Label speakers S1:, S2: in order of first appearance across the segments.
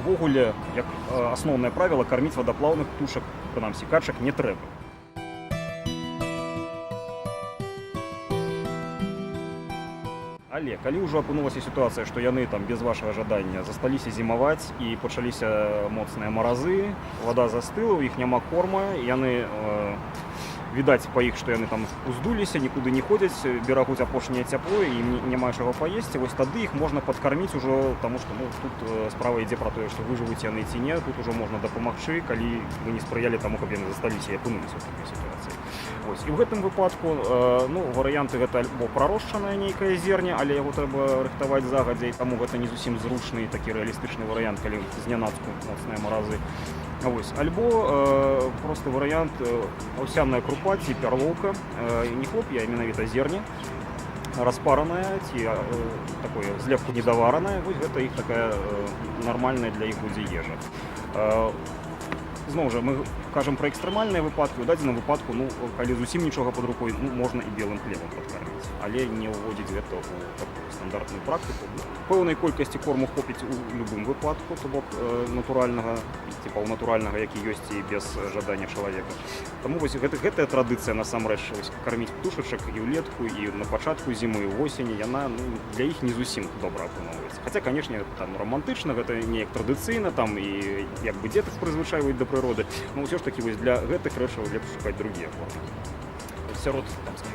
S1: увогуле, як асноўнае правіла, карміць вадаплаўных птушак, прынамсі качак, не трэба. Але калі ўжо апынулася сітуацыя, што яны там без вашага жадання засталіся зімаваць і пачаліся моцныя маразы, вада застыла, у іх няма корма, яны відаць па іх, што яны там уздуліся, нікуды не ходзяць, берагуць апошняе цяпло і ім няма чаго паесці, вось тады іх можна падкарміць ужо, таму што тут справа ідзе пра тое, што выжывуць яны ці не, тут ужо можна дапамагчы, калі вы не спрыялі таму, каб яны засталіся і апынуліся ў такой сітуацыі. Ось. І ў гэтым выпадку варыянты гэта альбо прарошчанае нейкае зерне, але яго трэба рыхтаваць загадзя, і таму гэта не зусім зручны такі рэалістычны варыянт, калі знянацку моцныя маразы. Ось. Альбо просты варыянт аўсяная крупа ці пярлоўка, не хлоп'я, а менавіта зерне, распараная ці такое злегку недаваранае. Вось гэта іх такая нармальная для іх будзе ежа. Зноў жа, мы кажам пра экстрэмальныя выпадкі, у дадзеным выпадку, калі зусім нічога пад рукой, можна і белым хлебам падкарміць, але не ўводзіць гэта ў такую стандартную практыку. Пэўнай колькасці корму хопіць у любым выпадку, то бок натуральнага, ці паўнатуральнага, які ёсць і без жадання чалавека. Таму вось гэтая традыцыя насамрэч карміць птушачак і ўлетку, і на пачатку зімы, і ўвосені, яна для іх не зусім добра апыноўваецца. Хаця, канешне, там романтычна, гэта неяк традыцыйна, там і як бы дзетак прызвычайваюць да прыроды, но ўсё ж такі вось для гэтых рэчаў лепш шукаць другія формы. Сярод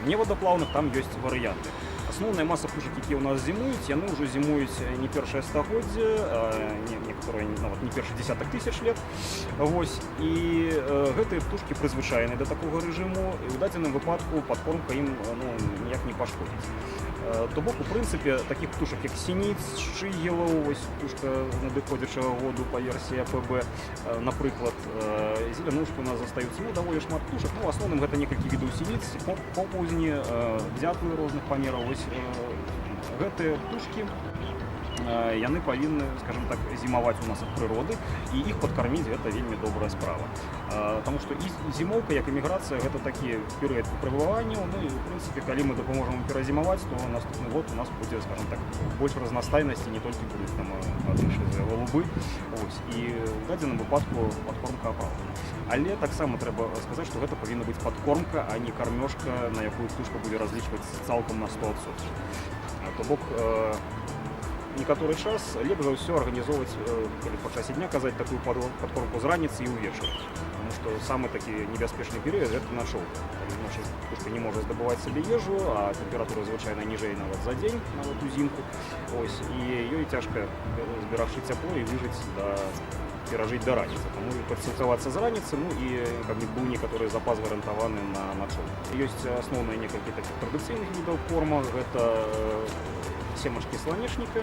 S1: невадаплаўных там ёсць варыянты. Асноўная маса птушак, якія ў нас зімуюць, яны ўжо зімуюць не першае стагоддзе, некаторыя нават не першы дзесятак тысяч лет. Вось. І гэтыя птушкі прызвычайныя да такога рэжыму, і ў дадзеным выпадку падкормка ім ніяк не пашкодзіць. То бок, у прынцыпе, такіх птушак, як сініц, шчыгелаў, вось птушка надыходзячага году па версіі АПБ, напрыклад, зелянушкі у нас застаюцца, даволі шмат птушак, у асноўным гэта некалькі відаў сініц, попузні, дзятлы розных памераў. Вось гэтыя птушкі, яны павінны, скажем так, зімаваць у нас ад прыроды, і іх падкарміць гэта вельмі добрая справа. Таму што і зімоўка, як і міграцыя, гэта такі перыяд выпрабаванняў, і, у прынцыпе, калі мы дапаможам перазімаваць, то наступны год у нас будзе, скажем так, больш разнастайнасці, не толькі будуць там адышыя галубы. І ў дадзеным выпадку падкормка апраўдана. Але таксама трэба сказаць, што гэта павінна быць падкормка, а не кармёжка, на якую птушка будзе разлічваць цалкам на 100%. То бок, некаторы час лепш за ўсё арганізоўваць, калі па часе дня казаць, такую падкормку з раніцы і ўвечары. Таму што самы такі небяспечны перыяд гэта начоўка. Наша птушка не можа здабываць сабе ежу, а тэмпература звычайна ніжэй нават за дзень, нават узімку. І ёй цяжка зберагчы цяпло і выжыць перажыць да раніцы. Таму падсілкавацца з раніцы, і каб быў некаторы запас гарантаваны на начоўку. Ёсць асноўныя некалькі такіх традыцыйных відаў корма. Гэта семачкі сланечніка,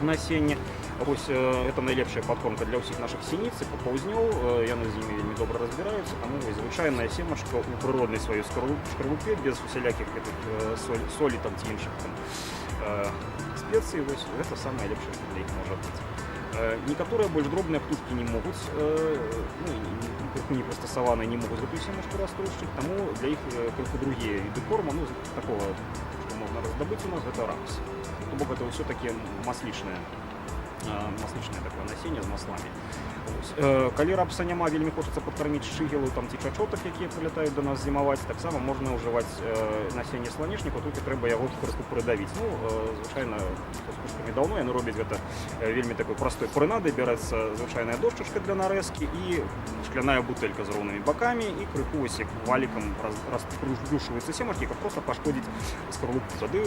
S1: насенне. Вось гэта найлепшая падкормка для ўсіх нашых сініц і папаўзнёў, яны з імі вельмі добра разбіраюцца, таму звычайная семачка ў прыроднай сваёй шкарлупе, без усялякіх солі там ці іншых спецый, вось гэта самае лепшае для іх можа быць. Некаторыя больш дробныя птушкі не могуць, крыху не прыстасаваныя, не могуць гэтую семачку раструшчыць, таму для іх крыху другія віды корма, такого, што можна раздабыць у нас, гэта рапс. То бок гэта ўсё-такі маслічнае такое насенне з масламі. Калі рапса няма, вельмі хочацца падкарміць шчыгелу ці чачотак, якія прылятаюць да нас зімаваць, таксама можна ўжываць насенне сланечніку, толькі трэба яго крыху прыдавіць. Звычайна, з птушкамі даўно яны робяць гэта вельмі такой простой прынадай, бярэцца звычайная дошчачка для нарэзкі і шкляная бутэлька з роўнымі бакамі, і крыху вось як валікам раздушваюцца семачкі, каб проста пашкодзіць скарлупку. Тады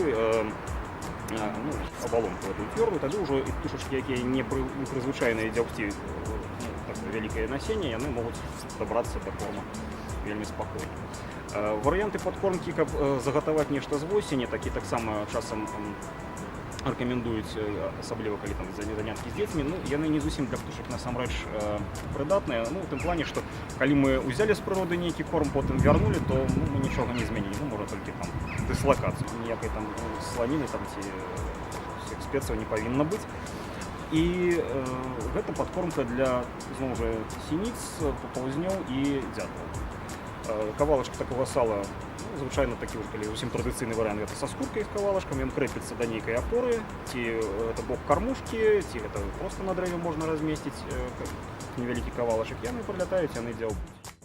S1: абалонку эту цвёрдую, тады ўжо і птушачкі, якія не прызвычайныя дзяўсці вялікае насенне, яны могуць дабрацца да корма вельмі спакойна. Варыянты падкормкі, каб загатаваць нешта з восені, такі таксама часам рэкамендуюць, асабліва калі там заняткі з дзецьмі, яны не зусім для птушак насамрэч прыдатныя, у тым плане, што калі мы ўзялі з прыроды нейкі корм, потым вярнулі, то мы нічога не змянілі, можа толькі там дыслакацыю, ніякай там сланіны ці спецыяў не павінна быць. І гэта падкормка для, зноў жа, сініц, папаўзнёў і дзятлаў. Кавалачак такого сала, ну, звычайно такі ўжо калі зусім традыцыйны варыянт, гэта са скуркай з кавалачкам, ён крэпіцца да нейкай апоры, ці гэта бок кармушкі, ці гэта проста на дрэве можна размесціць невялікі кавалачак, яны прылятаюць, яны ідзе ў путь.